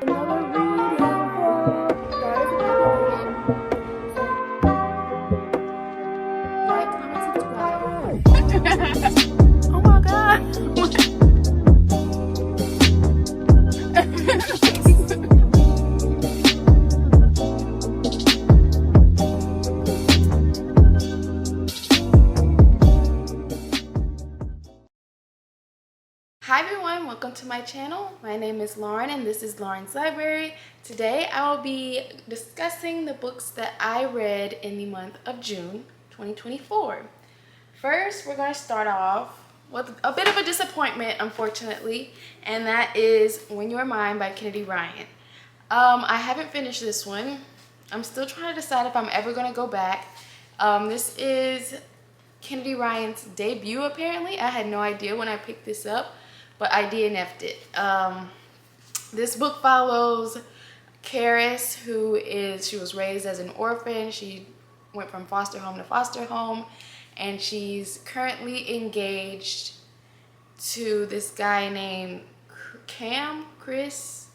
another reading from Goddess of Revelation. So, like, comment, subscribe. Oh my god. Hi everyone, welcome to my channel. My name is Lauren and this is Lauren's Library. Today I will be discussing the books that I read in the month of June 2024. First, we're going to start off with a bit of a disappointment, unfortunately, and that is When You Are Mine by Kennedy Bryant. I haven't finished this one. I'm still trying to decide if I'm ever going to go back. This is Kennedy Bryant's debut, apparently. I had no idea when I picked this up, but I DNF'd it. This book follows Karis, she was raised as an orphan. She went from foster home to foster home, and she's currently engaged to this guy named Chris.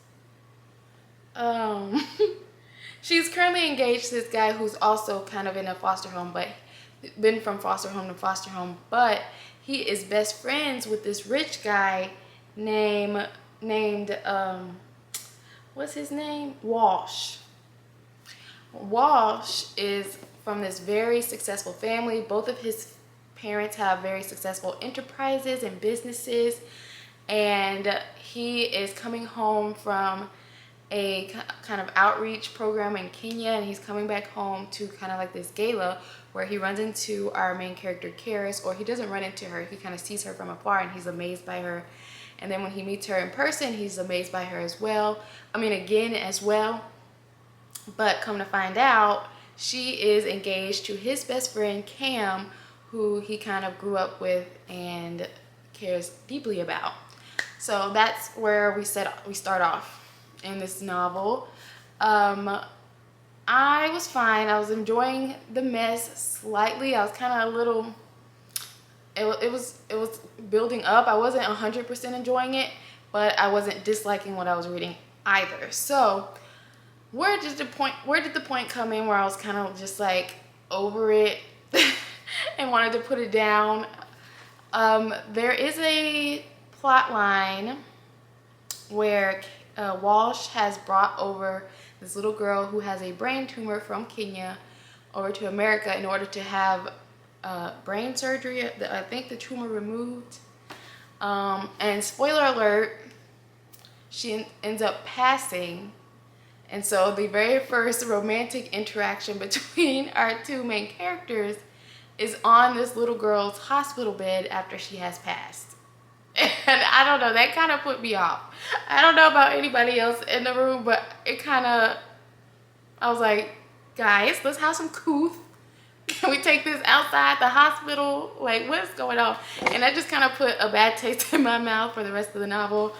She's currently engaged to this guy who's also kind of in a foster home, but been from foster home to foster home, but he is best friends with this rich guy named what's his name? Walsh. Walsh is from this very successful family. Both of his parents have very successful enterprises and businesses, and he is coming home from a kind of outreach program in Kenya, and he's coming back home to kind of like this gala where he runs into our main character Karis, or he doesn't run into her, he kind of sees her from afar and he's amazed by her, and then when he meets her in person he's amazed by her as well, again as well. But come to find out, she is engaged to his best friend Cam, who he kind of grew up with and cares deeply about. So that's where we start off in this novel. I was fine. I was enjoying the mess slightly. I was kind of a little, it was building up. I wasn't 100% enjoying it, but I wasn't disliking what I was reading either. So where did the point come in where I was kind of just like over it and wanted to put it down? There is a plot line where Walsh has brought over this little girl who has a brain tumor from Kenya over to America in order to have brain surgery. I think the tumor removed. And spoiler alert, she ends up passing. And so the very first romantic interaction between our two main characters is on this little girl's hospital bed after she has passed. And I don't know, that kind of put me off. I don't know about anybody else in the room, but I was like, guys, let's have some couth. Can we take this outside the hospital? Like, what's going on? And that just kind of put a bad taste in my mouth for the rest of the novel.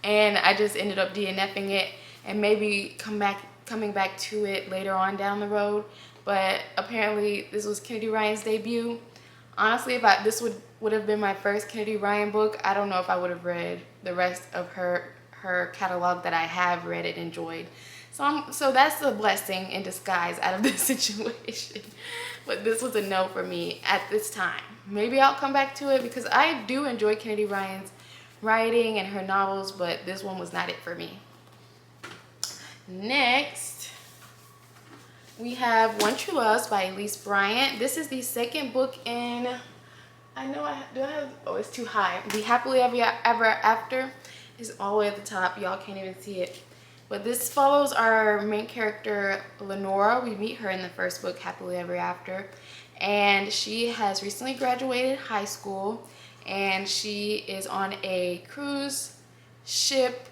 And I just ended up DNFing it and maybe coming back to it later on down the road. But apparently this was Kennedy Bryant's debut. Honestly, if this would have been my first Kennedy Bryant book, I don't know if I would have read the rest of her catalog that I have read and enjoyed. So that's a blessing in disguise out of this situation. But this was a no for me at this time. Maybe I'll come back to it because I do enjoy Kennedy Bryant's writing and her novels, but this one was not it for me. Next, we have One True Loves by Elise Bryant. This is the second book in, it's too high. The Happily Ever After is all the way at the top. Y'all can't even see it. But this follows our main character, Lenora. We meet her in the first book, Happily Ever After. And she has recently graduated high school, and she is on a cruise ship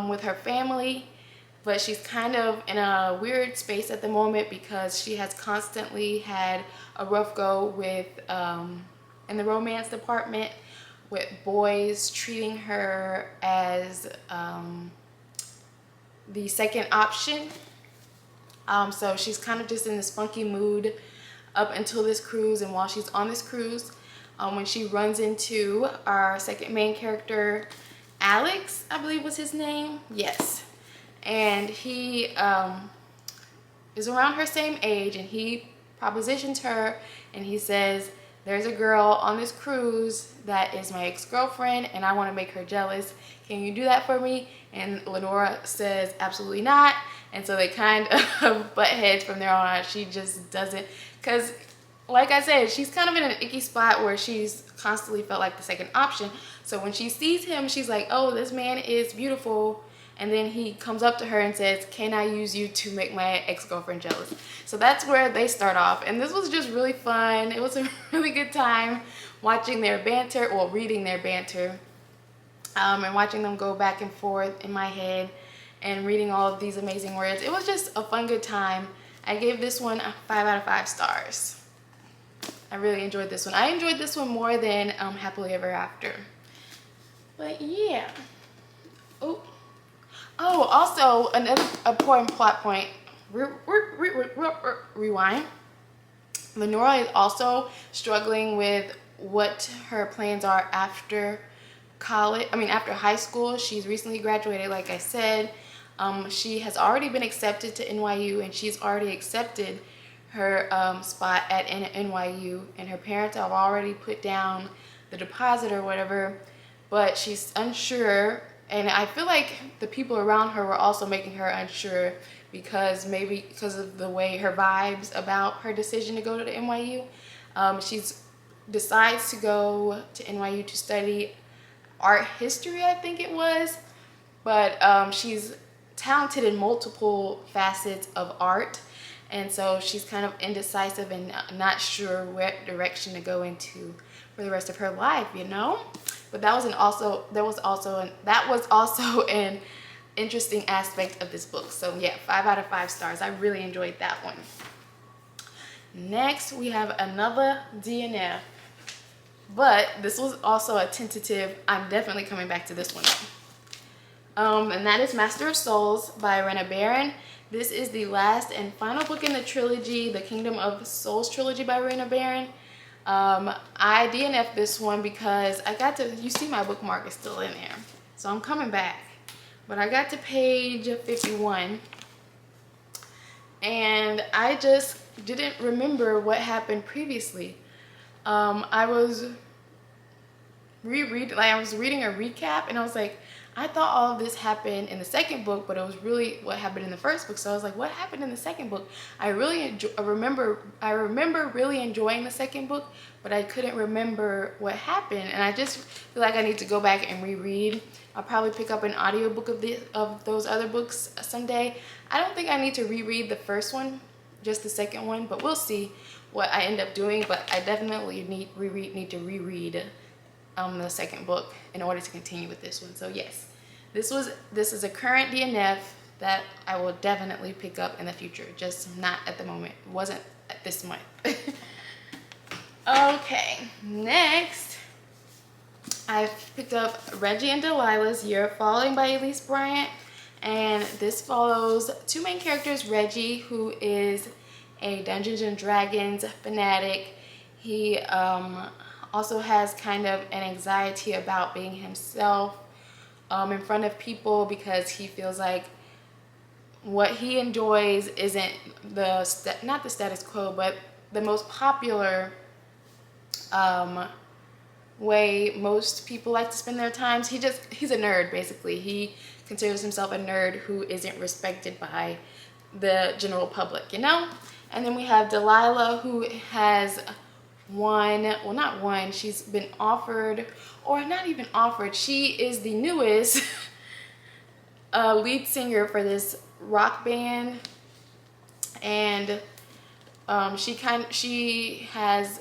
with her family. But she's kind of in a weird space at the moment because she has constantly had a rough go with, in the romance department, with boys treating her as the second option. So she's kind of just in this funky mood up until this cruise, and while she's on this cruise, when she runs into our second main character, Alex, I believe was his name. Yes. and he is around her same age, and he propositions her, and he says, there's a girl on this cruise that is my ex-girlfriend, and I want to make her jealous. Can you do that for me? And Lenora says, absolutely not. And so they kind of butt heads from there on out. She just doesn't, because like I said, she's kind of in an icky spot where she's constantly felt like the second option. So when she sees him, she's like, oh, this man is beautiful. And then he comes up to her and says, can I use you to make my ex-girlfriend jealous? So that's where they start off. And this was just really fun. It was a really good time watching their banter, or reading their banter, and watching them go back and forth in my head and reading all of these amazing words. It was just a fun, good time. I gave this one a 5 out of 5 stars. I really enjoyed this one. I enjoyed this one more than Happily Ever After. But yeah. Oh, also another important plot point. Rewind. Lenora is also struggling with what her plans are after college. After high school. She's recently graduated, like I said. She has already been accepted to NYU, and she's already accepted her spot at NYU, and her parents have already put down the deposit or whatever, but she's unsure. And I feel like the people around her were also making her unsure, because maybe because of the way her vibes about her decision to go to the NYU. She decides to go to NYU to study art history, I think it was, but she's talented in multiple facets of art, and so she's kind of indecisive and not sure what direction to go into for the rest of her life, you know. But that was also an interesting aspect of this book. So yeah, 5 out of 5 stars. I really enjoyed that one. Next, we have another DNF, but this was also a tentative. I'm definitely coming back to this one though. And that is Master of Souls by Rena Barron. This is the last and final book in the trilogy, the Kingdom of Souls trilogy by Rena Barron. I DNF'd this one because I got to, you see my bookmark is still in there, so I'm coming back. But I got to page 51, and I just didn't remember what happened previously. I was reading a recap, and I was like, I thought all of this happened in the second book, but it was really what happened in the first book. So I was like, what happened in the second book? I remember really enjoying the second book, but I couldn't remember what happened. And I just feel like I need to go back and reread. I'll probably pick up an audiobook of those other books someday. I don't think I need to reread the first one, just the second one, but we'll see what I end up doing. But I definitely need to reread the second book in order to continue with this one. So yes, this is a current DNF that I will definitely pick up in the future, just not at the moment. It wasn't at this month. Okay, next I've picked up Reggie and Delilah's Year of Falling by Elise Bryant, and this follows two main characters. Reggie, who is a Dungeons and Dragons fanatic. He also has kind of an anxiety about being himself in front of people, because he feels like what he enjoys isn't not the status quo, but the most popular way most people like to spend their times. He's a nerd, basically. He considers himself a nerd who isn't respected by the general public, you know? And then we have Delilah, who has she's been offered, or not even offered, she is the newest lead singer for this rock band, and she has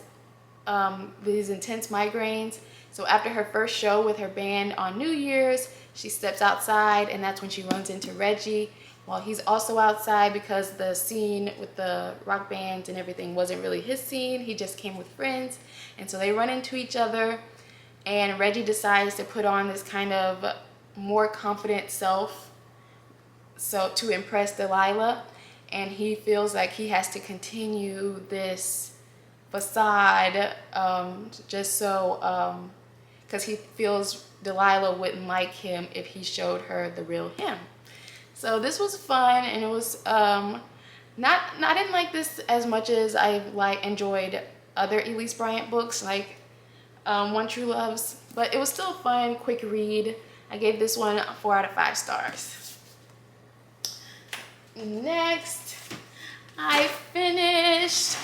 these intense migraines. So after her first show with her band on New Year's, she steps outside, and that's when she runs into Reggie while he's also outside, because the scene with the rock band and everything wasn't really his scene. He just came with friends, and so they run into each other, and Reggie decides to put on this kind of more confident self to impress Delilah, and he feels like he has to continue this facade just so because he feels Delilah wouldn't like him if he showed her the real him. So this was fun, and it was not I didn't like this as much as I enjoyed other Elise Bryant books like One True Loves, but it was still a fun, quick read. I gave this one 4 out of 5 stars. Next, I finished.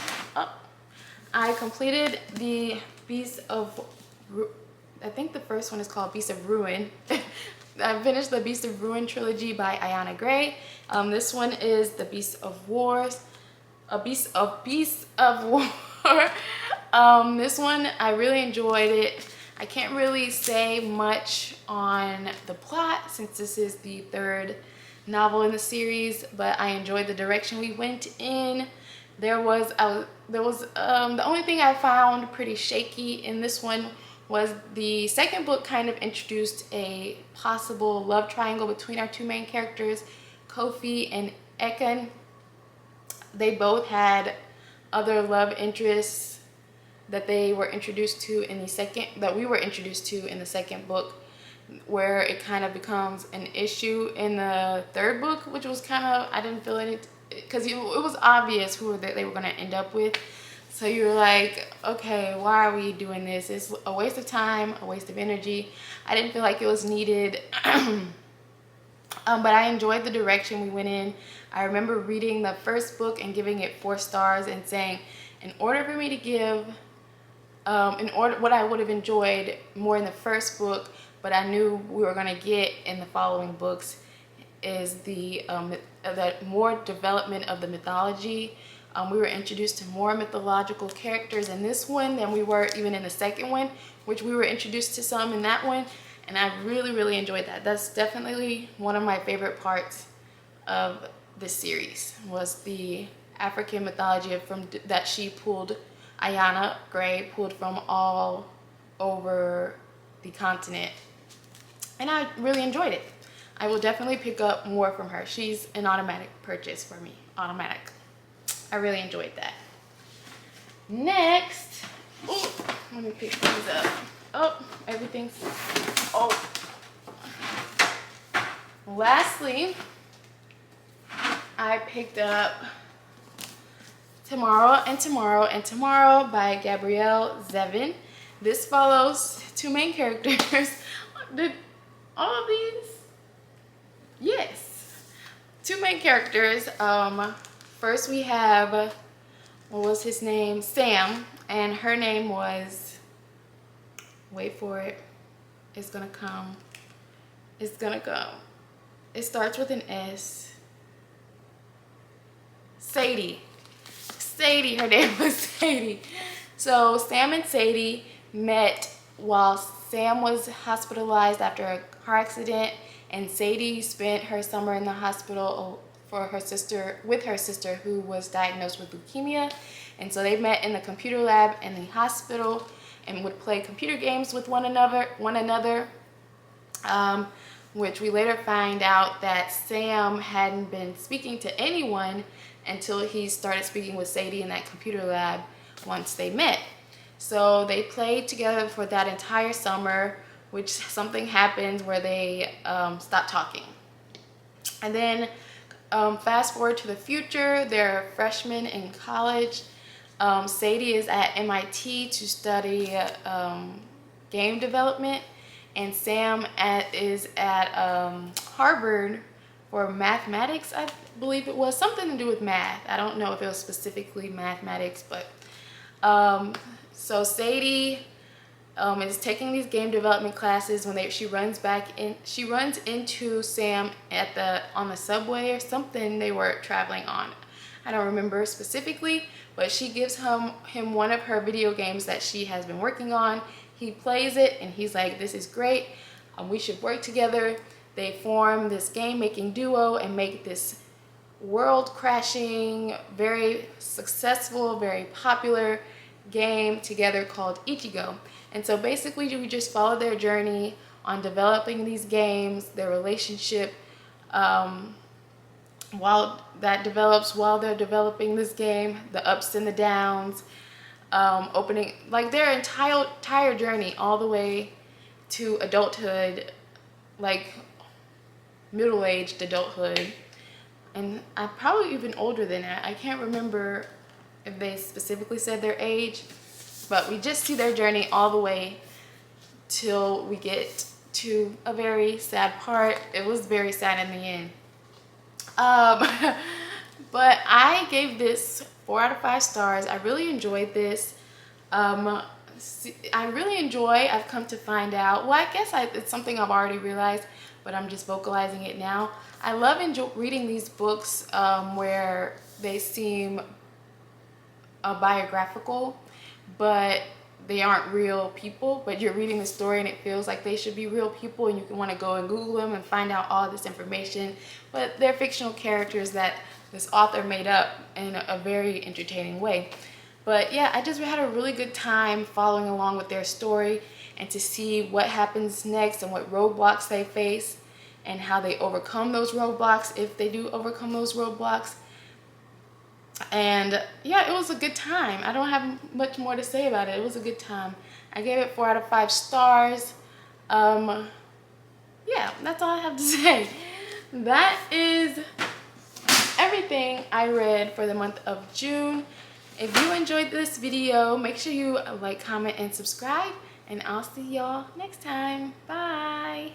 I completed the Beast of. I think the first one is called Beast of Ruin. I finished the Beast of Ruin trilogy by Ayana Gray. This one is the Beast of Wars. Beast of War. This one, I really enjoyed it. I can't really say much on the plot since this is the 3rd novel in the series, but I enjoyed the direction we went in. The only thing I found pretty shaky in this one was the second book kind of introduced a possible love triangle between our 2 main characters, Kofi and Ekan. They both had other love interests that they were introduced to in the second book, where it kind of becomes an issue in the 3rd book, which was kind of, I didn't feel it, because it was obvious who they were going to end up with. So you're like, okay, why are we doing this? It's a waste of time, a waste of energy. I didn't feel like it was needed. But I enjoyed the direction we went in. I remember reading the first book and giving it 4 stars and saying, in order for me to give, what I would have enjoyed more in the first book, but I knew we were going to get in the following books, is the more development of the mythology. We were introduced to more mythological characters in this one than we were even in the second one, which we were introduced to some in that one, and I really, really enjoyed that. That's definitely one of my favorite parts of this series, was the African mythology that Ayana Gray pulled from all over the continent, and I really enjoyed it. I will definitely pick up more from her. She's an automatic purchase for me. Automatic. I really enjoyed that. Next, let me pick these up. Everything's. Lastly, I picked up Tomorrow and Tomorrow and Tomorrow by Gabrielle Zevin. This follows 2 main characters. Did all of these? Yes. 2 main characters. First we have, what was his name? Sam, and her name was, wait for it, it's gonna come. It starts with an S. Sadie, her name was Sadie. So Sam and Sadie met while Sam was hospitalized after a car accident, and Sadie spent her summer in the hospital with her sister who was diagnosed with leukemia. And so they met in the computer lab in the hospital and would play computer games with one another, which we later find out that Sam hadn't been speaking to anyone until he started speaking with Sadie in that computer lab once they met. So they played together for that entire summer, which something happens where they stop talking. And then fast forward to the future, they're freshmen in college. Sadie is at MIT to study game development, and Sam is at Harvard for mathematics, I believe it was. Something to do with math. I don't know if it was specifically mathematics, but so Sadie is taking these game development classes when she runs into Sam on the subway or something they were traveling on. I don't remember specifically, but she gives him one of her video games that she has been working on. He plays it and he's like, this is great, we should work together. They form this game making duo and make this world crashing, very successful, very popular game together called Ichigo. And so basically we just follow their journey on developing these games, their relationship, while they're developing this game, the ups and the downs, opening like their entire journey all the way to adulthood, like middle-aged adulthood. And I'm probably even older than that. I can't remember if they specifically said their age, but we just see their journey all the way till we get to a very sad part. It was very sad in the end. But I gave this 4 out of 5 stars. I really enjoyed this. I really enjoy, I've come to find out, well, I guess it's something I've already realized, but I'm just vocalizing it now. I love reading these books where they seem biographical, but they aren't real people, but you're reading the story and it feels like they should be real people, and you can want to go and Google them and find out all this information, but they're fictional characters that this author made up in a very entertaining way. But yeah, I just had a really good time following along with their story, and to see what happens next and what roadblocks they face and how they overcome those roadblocks, if they do overcome those roadblocks. And yeah, it was a good time. I don't have much more to say about it. It was a good time. I gave it 4 out of 5 stars. Yeah, that's all I have to say. That is everything I read for the month of June. If you enjoyed this video, make sure you like, comment, and subscribe, and I'll see y'all next time. Bye.